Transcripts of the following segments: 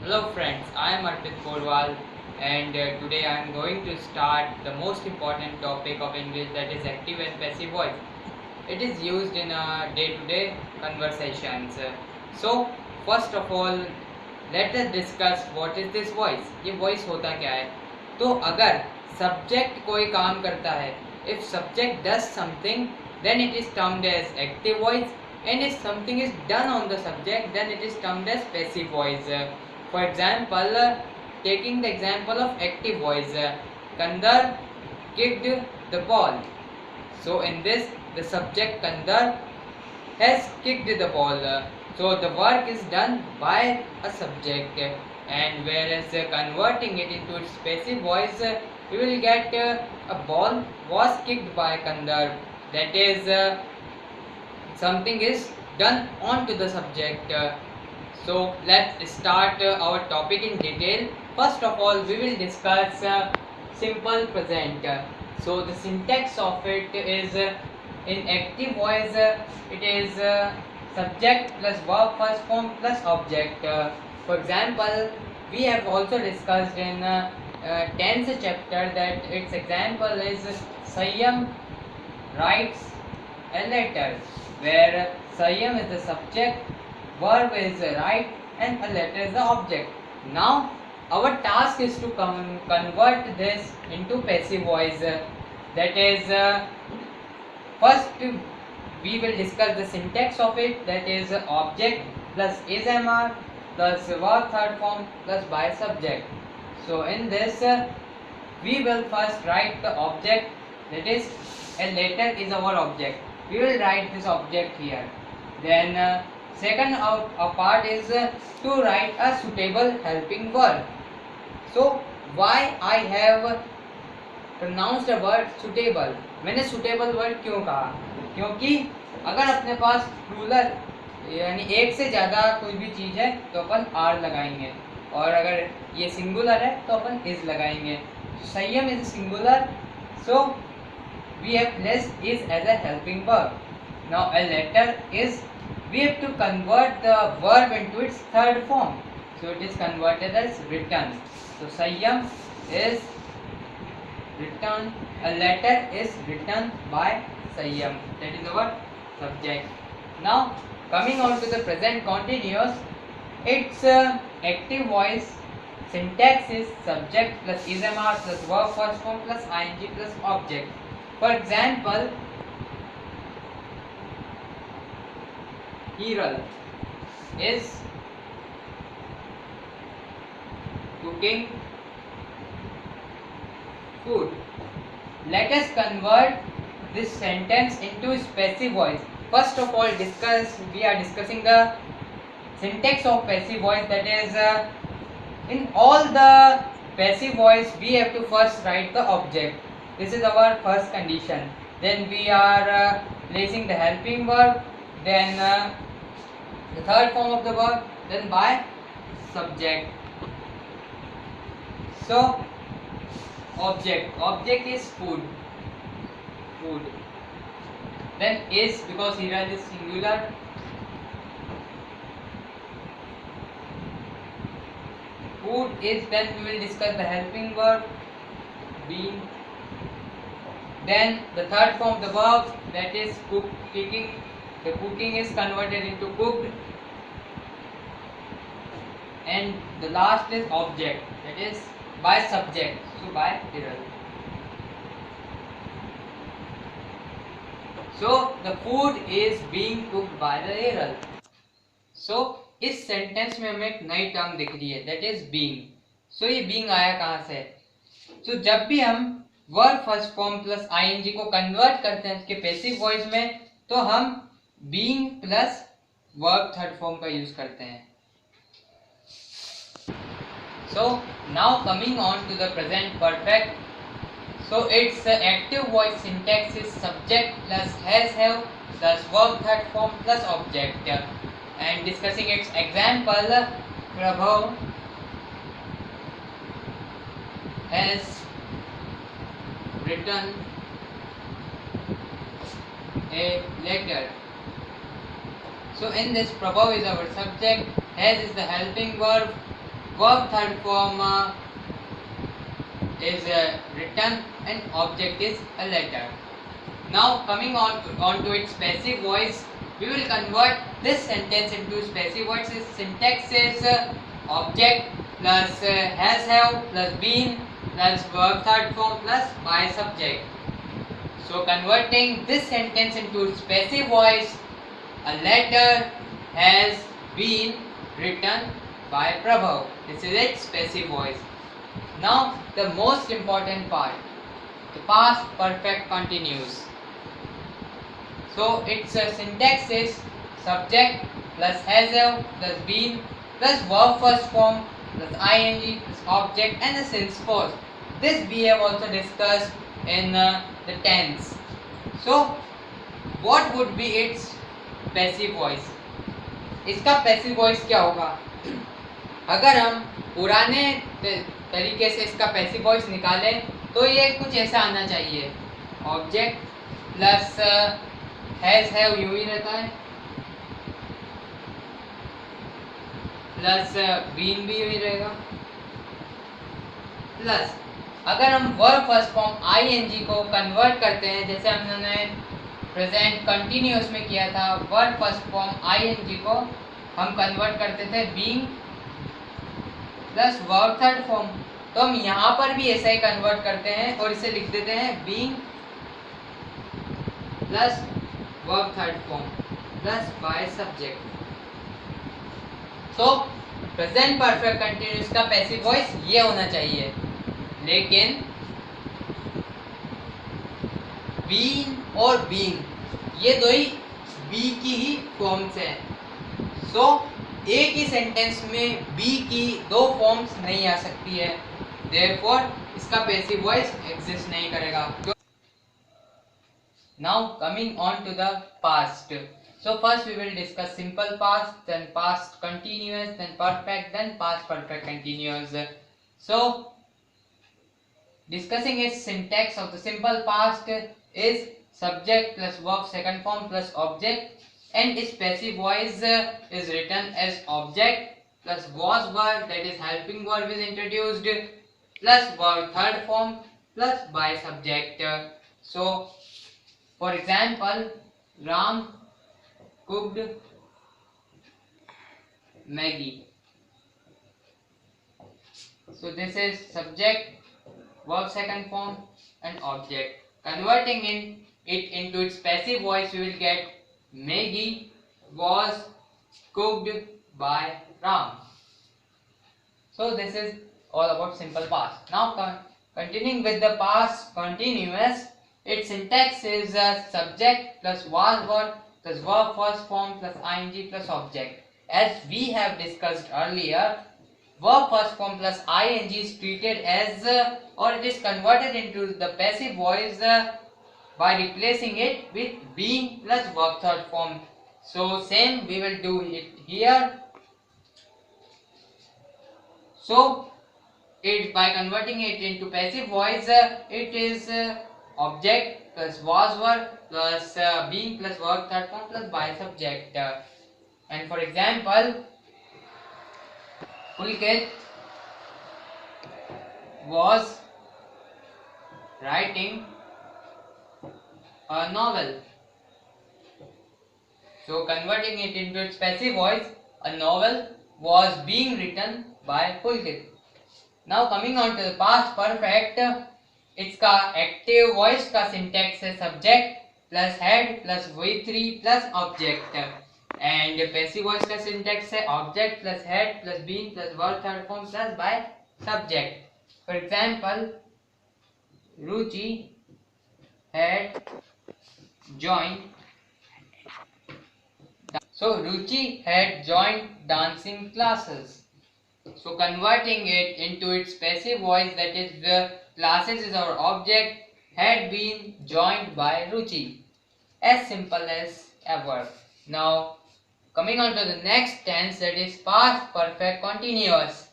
Hello friends, I am Arpit and today I am going to start the most important topic of English, that is active and passive voice. It is used in day-to-day conversations. So first of all, let us discuss what is this voice. ये voice होता क्या है? तो अगर subject कोई काम करता है, if subject does something, then it is termed as active voice, and if something is done on the subject, then it is termed as passive voice. For example, taking the example of active voice, Kandar kicked the ball. So in this, the subject Kandar has kicked the ball. So the work is done by a subject, and whereas converting it into its passive voice, we will get a ball was kicked by Kandar. That is, something is done onto the subject. So let's start our topic in detail. First of all, we will discuss simple present. So the syntax of it is in active voice, it is subject plus verb first form plus object. For example, we have also discussed in 10th chapter that its example is Sayyam writes a letter, where Sayyam is the subject, verb is right, and a letter is the object. Now our task is to convert this into passive voice. That is, first we will discuss the syntax of it, that is object plus is mr plus verb third form plus by subject. So in this, we will first write the object, that is a letter is our object. We will write this object here. Then second part is to write a suitable helping verb. So why I have pronounced the word suitable? मैंने suitable word क्यों कहा? क्योंकि अगर अपने पास plural यानी एक से ज़्यादा कोई भी चीज़ है तो अपन आर लगाएंगे, और अगर ये सिंगुलर है तो अपन इज लगाएंगे. संयम is singular, so we have placed is as a helping verb. Now a letter is, we have to convert the verb into its third form, so it is converted as written. So Sayyam is written, a letter is written by Sayyam, that is our subject. Now coming on to the present continuous, its active voice syntax is subject plus is mr plus verb first form plus ing plus object. For example, Hiral is cooking food. Let us convert this sentence into passive voice. First of all, we are discussing the syntax of passive voice, that is, in all the passive voice we have to first write the object. This is our first condition. Then we are placing the helping verb, then the third form of the verb, then by subject. So object is food. Then is, because here is singular, food is, then we will discuss the helping verb being. Then the third form of the verb, that is cooking. The cooking is converted into cooked. And the last is object, that is by subject, so by Hiral. So the food is being cooked by the Hiral. So इस sentence में हमें एक नई term दिख रही है, that is being. सो ये being आया कहाँ से? सो जब भी हम verb first form plus ING को कन्वर्ट करते हैं उसके पैसिव वॉइस में, तो हम being plus verb third form का यूज करते हैं. So now coming on to the present perfect. So its active voice syntax is subject plus has have plus verb third form plus object. And discussing its example, Prabhav has written a letter. So in this, Prabhav is our subject, has is the helping verb, verb third form is written and object is a letter. Now coming on to its passive voice, we will convert this sentence into passive voice. Its syntax is object plus has have plus been plus verb third form plus by subject. So converting this sentence into passive voice, a letter has been written by Prabhav. This is its passive voice. Now the most important part, the past perfect continuous. So its syntax is subject plus has have plus been plus verb first form plus ing plus object and the since clause. This we have also discussed in the tense. So what would be its passive voice? इसका passive voice क्या होगा? अगर हम पुराने तरीके से इसका passive voice निकालें तो ये कुछ ऐसा आना चाहिए, object प्लस हैज हैव यूं ही रहता है प्लस बीन भी यूं ही रहेगा प्लस अगर हम वर्ब फर्स्ट फॉर्म आईएनजी को कन्वर्ट करते हैं जैसे हमने प्रेजेंट कंटिन्यूअस में किया था, वर्ब फर्स्ट फॉर्म आईएनजी को हम कन्वर्ट करते थे being plus verb third form, तो हम यहाँ पर भी ऐसा ही कन्वर्ट करते हैं और इसे लिख देते हैं being plus verb third form plus by subject. So present perfect continuous का पैसिव वॉइस ये होना चाहिए, लेकिन बीन और बीइंग ये दो ही बी की ही फॉर्म्स हैं. सो एक ही सेंटेंस में बी की दो फॉर्म्स नहीं आ सकती है, देयरफॉर इसका पैसिव वॉइस एग्जिस्ट नहीं करेगा. Now coming on to the past. So first we will discuss simple past, then past continuous, then perfect, then past perfect continuous. So discussing its syntax of the simple past is subject plus verb second form plus object, and its passive voice is written as object plus was verb, that is helping verb is introduced, plus verb third form plus by subject. So for example, Ram cooked Maggie. So this is subject, verb second form and object. Converting it into its passive voice, we will get Maggie was cooked by Ram. So this is all about simple past. Now continuing with the past continuous, its syntax is subject plus was verb plus verb first form plus ing plus object. As we have discussed earlier, verb first form plus ing is treated as or it is converted into the passive voice by replacing it with being plus verb third form. So same we will do it here. So it by converting it into passive voice, it is object plus was verb plus being plus verb third form plus by subject. And for example, Pulkit was writing a novel. So converting it into its passive voice, a novel was being written by Pulkit. Now coming on to the past perfect, इसका active voice का syntax है subject plus had plus V3 plus object, and passive voice का syntax है object plus had plus been plus verb third form plus by subject. For example, Ruchi had joined, so Ruchi had joined dancing classes. So converting it into its passive voice, that is the classes is our object, had been joined by Ruchi. As simple as ever. Now coming on to the next tense, that is past perfect continuous.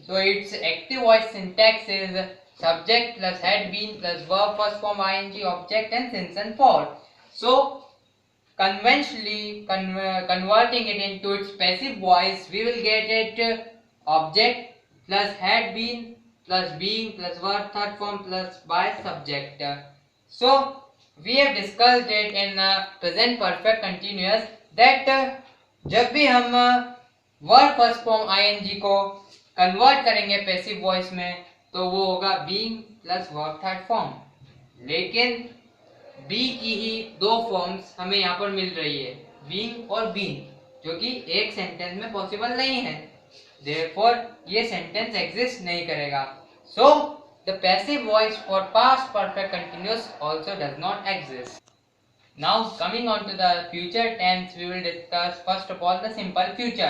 So its active voice syntax is subject plus had been plus verb first form ing object and since and for. So conventionally converting it into its passive voice, we will get it object plus had been plus being plus verb third form plus by subject. So we have discussed it in present perfect continuous that जब भी हम verb first form ing को convert करेंगे passive voice में तो वो होगा being plus verb third form, लेकिन बी की ही दो फॉर्म्स हमें यहाँ पर मिल रही है, बीइंग और बीइंग, जो कि एक सेंटेंस में पॉसिबल नहीं है, देयरफॉर ये सेंटेंस एग्जिस्ट नहीं करेगा. So the passive voice for past perfect continuous also does not exist. Now coming on to the future tense, we will discuss first of all the simple future.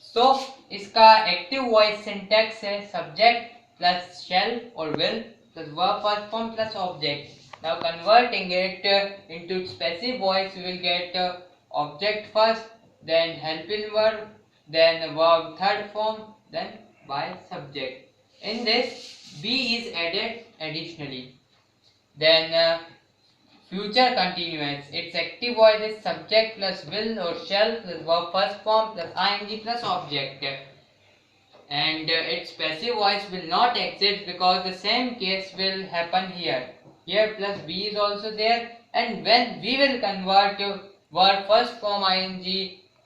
So इसका active voice syntax है subject plus shall or will plus verb first form plus object. Now converting it into its passive voice, we will get object first, then helping verb, then verb third form, then by subject. In this be is added additionally. Then future continuous, its active voice is subject plus will or shall plus verb first form plus ing plus object, and its passive voice will not exist because the same case will happen here. Here plus be is also there, and when we will convert verb first form ing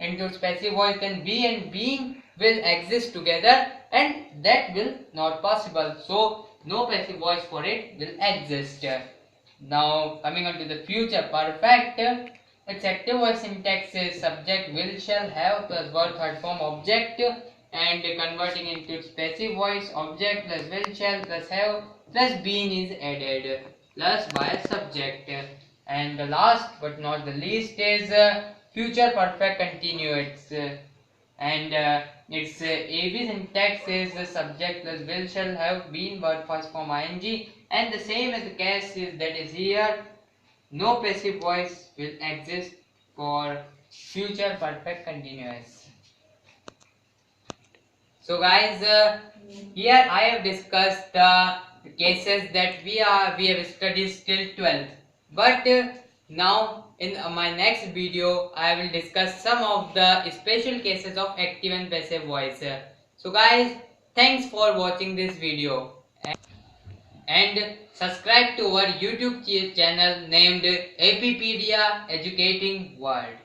into its passive voice, then be and being will exist together, and that will not possible. So no passive voice for it will exist. Now coming on to the future perfect, its active voice syntax is subject will shall have plus verb third form object, and converting into its passive voice object plus will shall plus have plus been is added plus by subject. And the last but not the least is future perfect continuous, and its AB syntax is subject plus will shall have been verb first form ing, and the same as the case is that is here, no passive voice will exist for future perfect continuous. So guys, here I have discussed the cases that we have studied till 12th, but now in my next video I will discuss some of the special cases of active and passive voice. So guys, thanks for watching this video, and subscribe to our YouTube channel named Appedia Educating World.